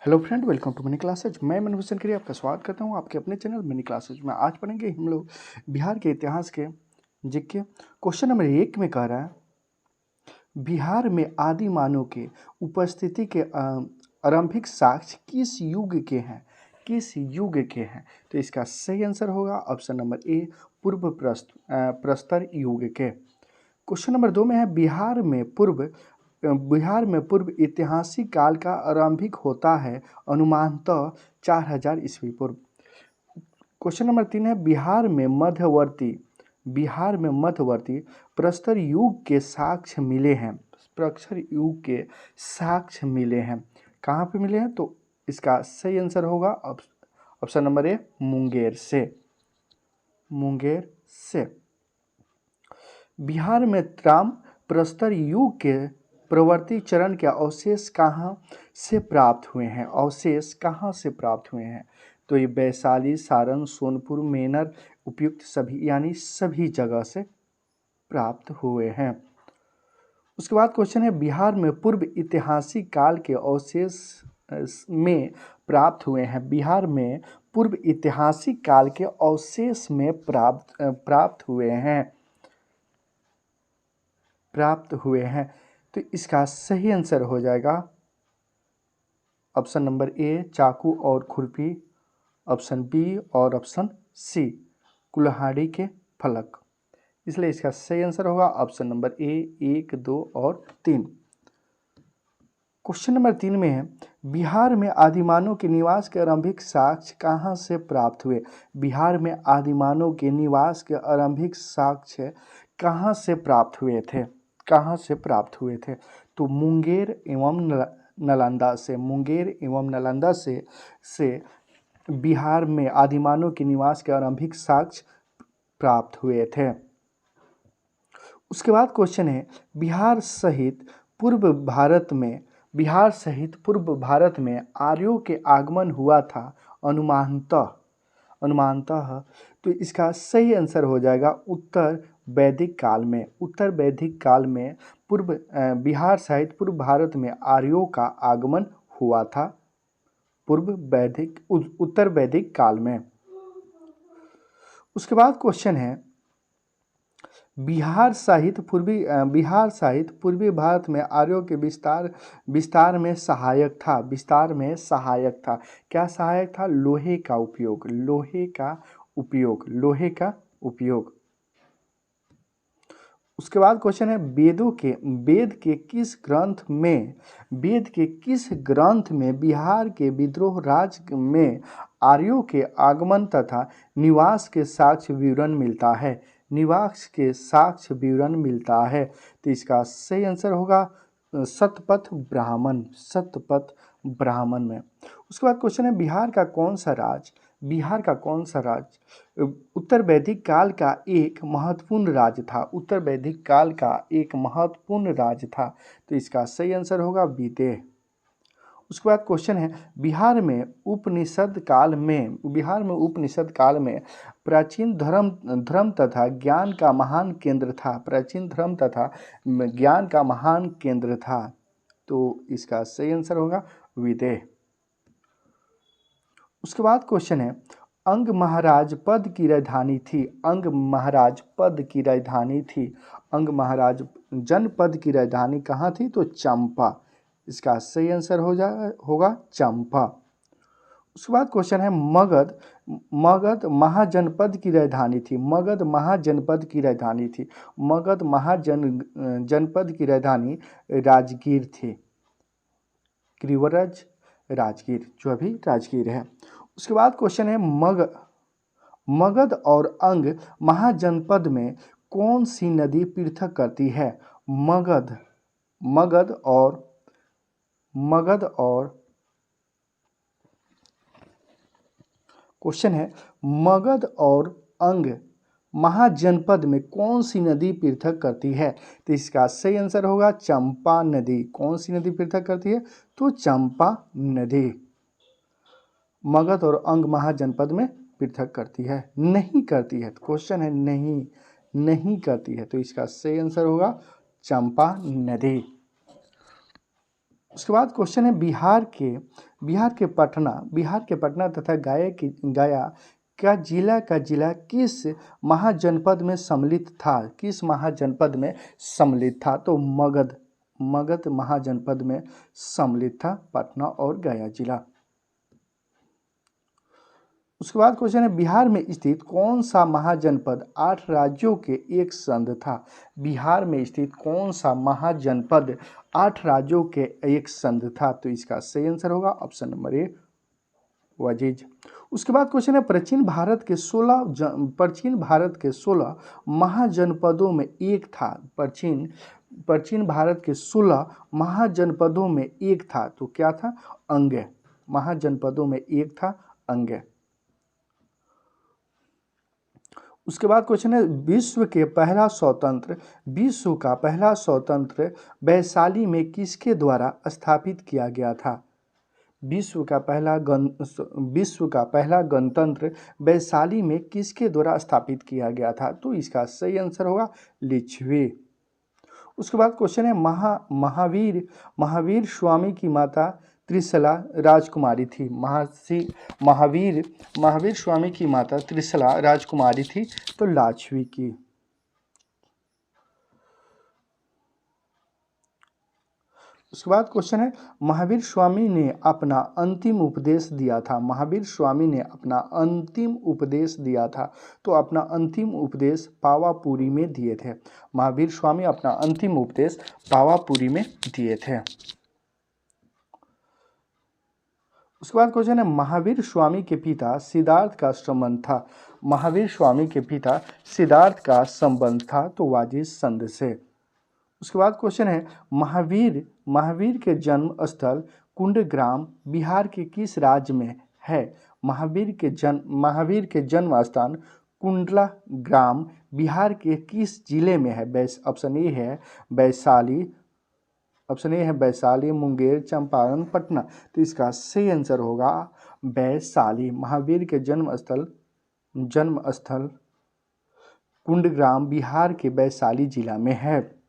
Hello friend, welcome to mini classes. मैं मनोज करिए आपका स्वागत करता हूं आपके अपने चैनल मिनी क्लासेज में। आज पढ़ेंगे हम लोग बिहार के इतिहास के जीके। क्वेश्चन नंबर 1 में कह रहा है, बिहार में आदि मानव के उपस्थिति के आरंभिक साक्ष्य किस युग के हैं? किस युग के हैं? तो इसका सही आंसर होगा ऑप्शन नंबर ए, पूर्व प्रस्तर युग के। क्वेश्चन नंबर 2 में है, बिहार में पूर्व ऐतिहासिक काल का आरंभिक होता है अनुमानतः 4000 ईस्वी पूर्व। क्वेश्चन नंबर 3 है, बिहार में मध्यवर्ती प्रस्तर युग के साक्ष्य मिले हैं। प्रस्तर युग के साक्ष्य मिले हैं, कहाँ पे मिले हैं? तो इसका सही आंसर होगा ऑप्शन नंबर ए, मुंगेर से। बिहार में त्राम प्रस्तर युग के प्रवर्ती चरण के अवशेष कहाँ से प्राप्त हुए हैं? अवशेष कहाँ से प्राप्त हुए हैं? तो ये वैशाली, सारण, सोनपुर, मेनर, उपयुक्त सभी यानी सभी जगह से प्राप्त हुए हैं। उसके बाद क्वेश्चन है, बिहार में पूर्व ऐतिहासिक काल के अवशेष में प्राप्त हुए हैं। बिहार में पूर्व ऐतिहासिक काल के अवशेष में प्राप्त हुए हैं। तो इसका सही आंसर हो जाएगा ऑप्शन नंबर ए, चाकू और खुरपी, ऑप्शन बी और ऑप्शन सी, कुल्हाड़ी के फलक। इसलिए इसका सही आंसर होगा ऑप्शन नंबर ए, 1, 2 और 3। क्वेश्चन नंबर 3 में है, बिहार में आदिमानव के निवास के आरंभिक साक्ष्य कहाँ से प्राप्त हुए? बिहार में आदिमानव के निवास के आरंभिक साक्ष्य कहाँ से प्राप्त हुए थे? कहाँ से प्राप्त हुए थे? तो मुंगेर एवं नालंदा से बिहार में आदिमानव के निवास के आरंभिक साक्ष्य प्राप्त हुए थे। उसके बाद क्वेश्चन है, बिहार सहित पूर्व भारत में आर्यों के आगमन हुआ था अनुमानतः। तो इसका सही आंसर हो जाएगा उत्तर वैदिक काल में बिहार सहित पूर्व भारत में आर्यों का आगमन हुआ था उत्तर वैदिक काल में। उसके बाद क्वेश्चन है, बिहार सहित पूर्वी भारत में आर्यों के विस्तार में सहायक था। क्या सहायक था? लोहे का उपयोग। उसके बाद क्वेश्चन है, वेद के किस ग्रंथ में बिहार के विद्रोह राज्य में आर्यों के आगमन तथा निवास के साक्ष्य विवरण मिलता है? तो इसका सही आंसर होगा शतपथ ब्राह्मण में। उसके बाद क्वेश्चन है, बिहार का कौन सा राज्य उत्तर वैदिक काल का एक महत्वपूर्ण राज्य था? तो इसका सही आंसर होगा विदेह। उसके बाद क्वेश्चन है, बिहार में उपनिषद काल में प्राचीन धर्म तथा ज्ञान का महान केंद्र था। तो इसका सही आंसर होगा विदेह। उसके बाद क्वेश्चन है, अंग महाराज पद की राजधानी जनपद की राजधानी कहाँ थी? तो चंपा। इसका सही आंसर होगा चंपा। उसके बाद क्वेश्चन है, मगध महाजनपद की राजधानी थी। मगध महाजनपद की राजधानी राजगीर थी। गिरिवराज राजगीर, जो अभी राजगीर है। उसके बाद क्वेश्चन है, मगध और अंग महाजनपद में कौन सी नदी पृथक करती है? क्वेश्चन है, मगध और अंग महाजनपद में कौन सी नदी पृथक करती है? तो इसका सही आंसर होगा चंपा नदी। कौन सी नदी पृथक करती है? तो चंपा नदी। मगध और अंग महाजनपद में पृथक करती है? नहीं करती है। क्वेश्चन है, नहीं करती है। तो इसका सही आंसर होगा चंपा नदी। उसके बाद क्वेश्चन है बिहार के पटना तथा गया का जिला किस महाजनपद में सम्मिलित था? किस महाजनपद में सम्मिलित था? तो मगध महाजनपद में सम्मिलित था पटना और गया जिला। उसके बाद क्वेश्चन है बिहार में स्थित कौन सा महाजनपद 8 राज्यों के एक संघ था? बिहार में स्थित कौन सा महाजनपद 8 राज्यों के एक संघ था? तो इसका सही आंसर होगा ऑप्शन नंबर ए वजीज। उसके बाद क्वेश्चन है प्राचीन भारत के 16 महाजनपदों में एक था। प्राचीन भारत के 16 महाजनपदों में एक था, तो क्या था? अंग। महाजनपदों में एक था अंग। उसके बाद क्वेश्चन है विश्व का पहला स्वतंत्र वैशाली में किसके द्वारा स्थापित किया गया था? विश्व का पहला गणतंत्र वैशाली में किसके द्वारा स्थापित किया गया था? तो इसका सही आंसर होगा लिच्छवी। उसके बाद क्वेश्चन है महावीर स्वामी की माता त्रिशला राजकुमारी थी। महावीर स्वामी की माता त्रिशला राजकुमारी थी, तो लाछवी की। उसके बाद क्वेश्चन है महावीर स्वामी ने अपना अंतिम उपदेश दिया था। महावीर स्वामी ने अपना अंतिम उपदेश दिया था, तो अपना अंतिम उपदेश पावापुरी में दिए थे। महावीर स्वामी अपना अंतिम उपदेश पावापुरी में दिए थे। उसके बाद क्वेश्चन है महावीर स्वामी के पिता सिद्धार्थ का संबंध था। महावीर स्वामी के पिता सिद्धार्थ का संबंध था, तो वाजिद संध से। उसके बाद क्वेश्चन है महावीर के जन्म स्थल कुंडग्राम बिहार के किस राज्य में है? महावीर के जन्म स्थान कुंडला ग्राम बिहार के किस जिले में है? ऑप्शन ए है वैशाली, मुंगेर, चंपारण, पटना। तो इसका सही आंसर होगा वैशाली। महावीर के जन्म स्थल कुंडग्राम बिहार के वैशाली जिला में है।